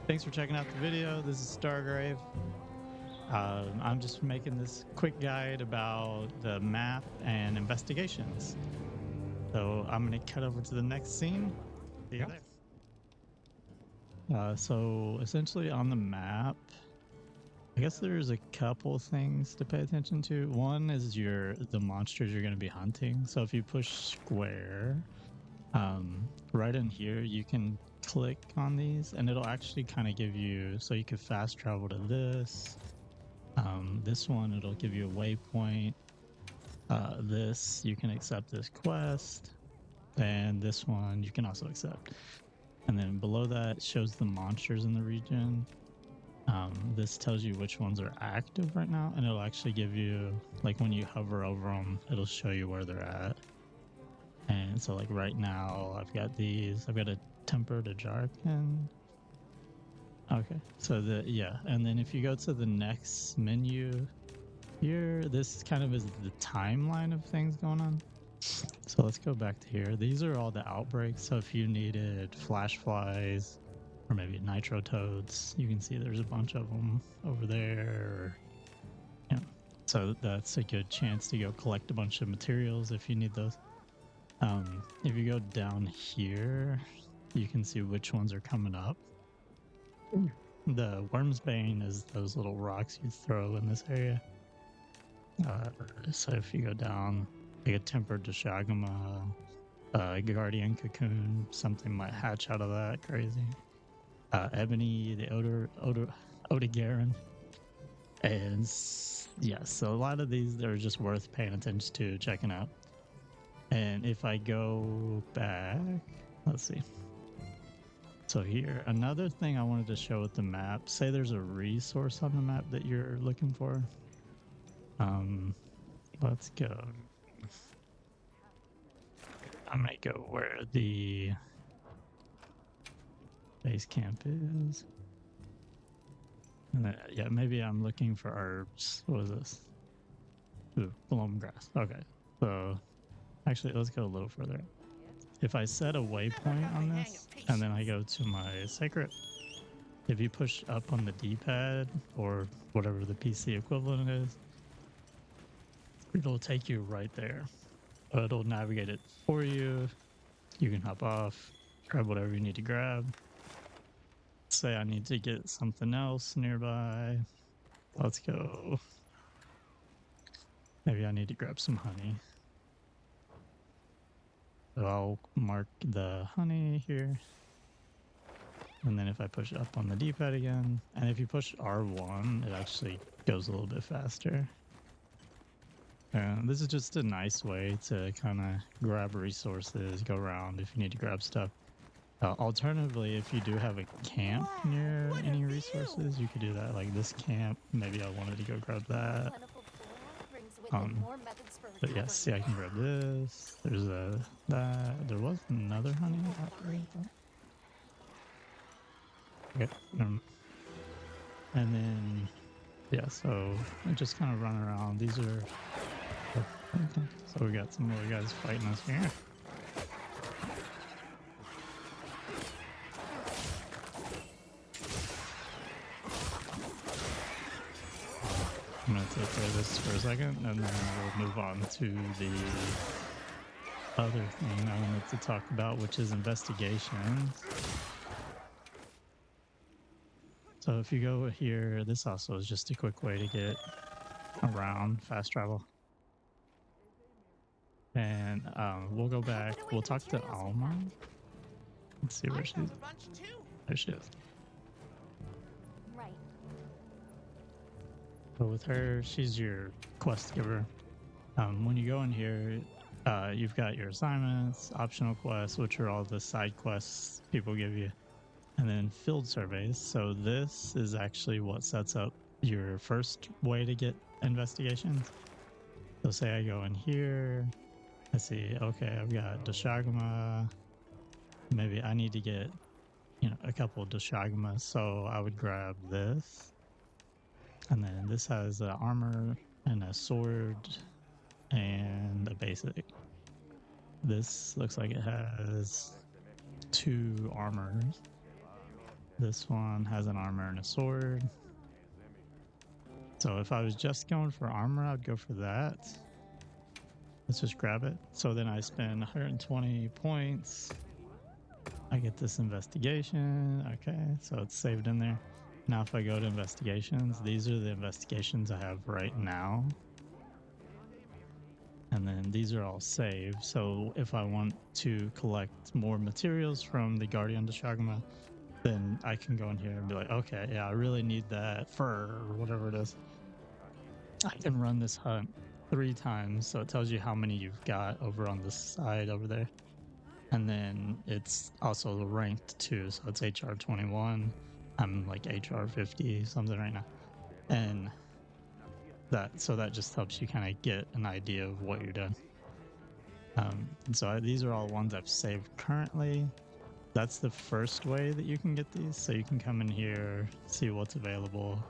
Thanks for checking out the video. This is Stargrave. I'm just making this quick guide about the map and investigations. So I'm going to cut over to the next scene. See you there. So essentially on the map, I guess there's a couple things to pay attention to. One is the monsters you're going to be hunting. So if you push square, right in here, you can click on these and it'll actually kind of give you, so you could fast travel to this. This one, it'll give you a waypoint. This, you can accept this quest. And this one, you can also accept. And then below that shows the monsters in the region. This tells you which ones are active right now, and it'll actually give you, like when you hover over them, it'll show you where they're at. And so like right now, I've got a tempered Ajarkin. Okay, so and then if you go to the next menu here, this kind of is the timeline of things going on. So let's go back to here. These are all the outbreaks. So if you needed flash flies or maybe nitro toads, you can see there's a bunch of them over there. Yeah, so that's a good chance to go collect a bunch of materials if you need those. If you go down here, you can see which ones are coming up. The Worm's Bane is those little rocks you throw in this area. So if you go down, like a tempered Deshagama, Guardian Cocoon, something might hatch out of that. Crazy. Ebony, the Odogaron. And yeah, so a lot of these are just worth paying attention to, checking out. And if I go back, let's see. So here, another thing I wanted to show with the map, say there's a resource on the map that you're looking for. Let's go. I might go where the base camp is. And then, yeah, maybe I'm looking for herbs. What is this? Ooh, loam grass. Okay, so actually, let's go a little further. If I set a waypoint on this, and then I go to my sacred, if you push up on the D-pad, or whatever the PC equivalent is, it'll take you right there. It'll navigate it for you. You can hop off, grab whatever you need to grab. Say I need to get something else nearby. Let's go. Maybe I need to grab some honey. So I'll mark the honey here. And then if I push up on the D-pad again, and if you push R1, it actually goes a little bit faster. And this is just a nice way to kind of grab resources, go around if you need to grab stuff. Alternatively, if you do have a camp near any resources, you could do that. Like this camp, maybe I wanted to go grab that. But yes, see, I can grab this. There's that. There was another honey operator. Okay. And then, yeah, so I just kind of run around. These are. Okay. So we got some more guys fighting us here. I'm going to take care of this for a second, and then we'll move on to the other thing I wanted to talk about, which is investigations. So if you go here, this also is just a quick way to get around, fast travel. And we'll go back. We'll talk to Alma. Let's see where she is. There she is. Right. So with her, she's your quest giver. When you go in here, you've got your assignments, optional quests, which are all the side quests people give you, and then field surveys. So this is actually what sets up your first way to get investigations. So say I go in here, I see, okay, I've got Deshagama. Maybe I need to get, a couple of Deshagamas, so I would grab this. And then this has armor and a sword and a basic. This looks like it has 2 armors. This one has an armor and a sword. So if I was just going for armor, I'd go for that. Let's just grab it. So then I spend 120 points. I get this investigation. Okay, so it's saved in there. Now if I go to investigations, these are the investigations I have right now. And then these are all saved. So if I want to collect more materials from the Guardian de Shagma, then I can go in here and be like, okay, yeah, I really need that fur or whatever it is. I can run this hunt 3 times, so it tells you how many you've got over on this side over there. And then it's also ranked too, so it's HR 21. I'm like HR 50 something right now. And that just helps you kind of get an idea of what you're doing. And so these are all ones I've saved currently. That's the first way that you can get these. So you can come in here, see what's available.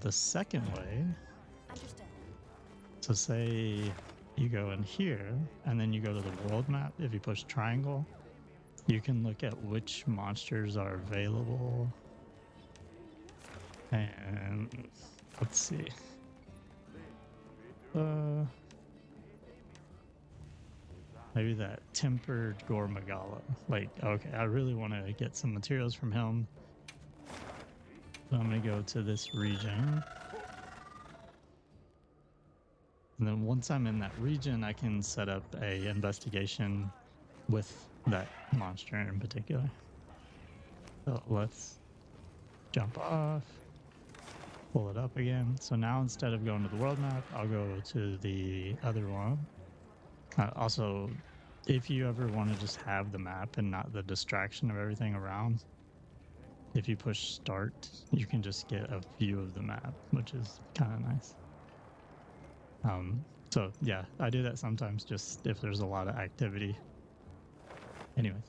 The second way, Understood. so say you go in here and then you go to the world map. If you push triangle, you can look at which monsters are available. And let's see. Maybe that tempered Gormagala. Like, okay, I really want to get some materials from him. So I'm going to go to this region. And then once I'm in that region, I can set up a investigation with that monster in particular. So let's jump off, pull it up again. So now instead of going to the world map, I'll go to the other one. Also, if you ever want to just have the map and not the distraction of everything around, if you push start, you can just get a view of the map, which is kind of nice. So yeah, I do that sometimes just if there's a lot of activity. Anyways,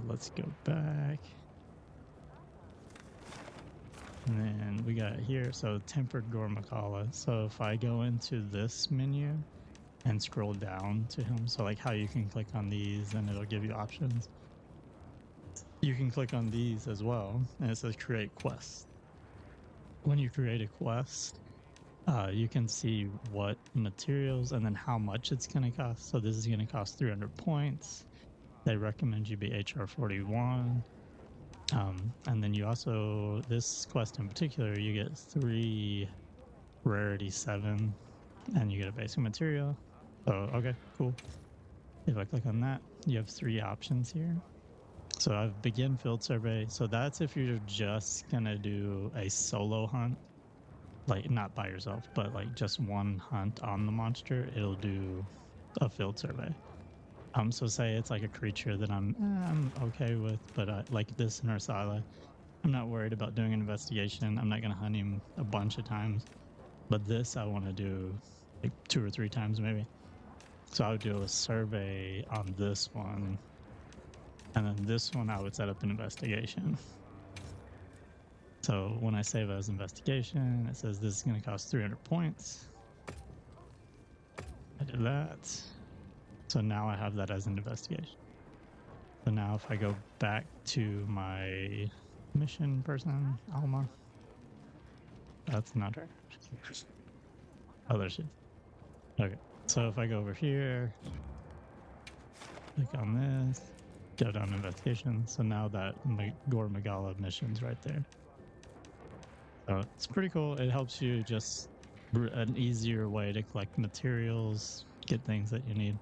let's go back. And then we got here, so tempered Gormakala. So if I go into this menu and scroll down to him, so like how you can click on these and it'll give you options. You can click on these as well, and it says create quest. When you create a quest, you can see what materials and then how much it's going to cost. So this is going to cost 300 points. They recommend you be HR 41. And then you also, this quest in particular, you get 3 rarity 7 and you get a basic material. So, okay, cool. If I click on that, you have 3 options here. So I've begin field survey. So that's if you're just gonna do a solo hunt, like not by yourself, but like just one hunt on the monster, it'll do a field survey. So say it's like a creature that I'm okay with, but like this in Ursala, I'm not worried about doing an investigation. I'm not gonna hunt him a bunch of times, but this I want to do like 2 or 3 times maybe. So I would do a survey on this one, and then this one I would set up an investigation. So when I save as investigation, it says this is going to cost 300 points. I did that. So now I have that as an investigation. So now if I go back to my mission person, Alma, that's not her. Oh, there she is. Okay. So if I go over here, click on this, go down to investigation. So now that Gore Magala mission's right there. So it's pretty cool. It helps you just an easier way to collect materials, get things that you need.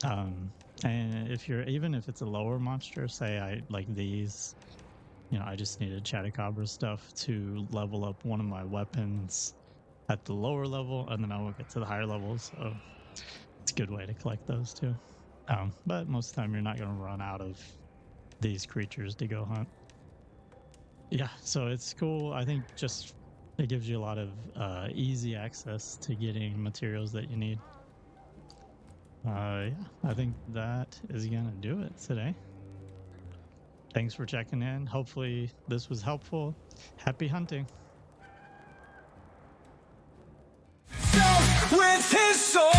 And if you're, even if it's a lower monster, say I like these, you know, I just needed Chatacabra stuff to level up one of my weapons at the lower level, and then I will get to the higher levels. So it's a good way to collect those too. But most of the time you're not going to run out of these creatures to go hunt. Yeah, so it's cool. I think just it gives you a lot of easy access to getting materials that you need. Yeah, I think that is going to do it today. Thanks for checking in. Hopefully this was helpful. Happy hunting. With his soul.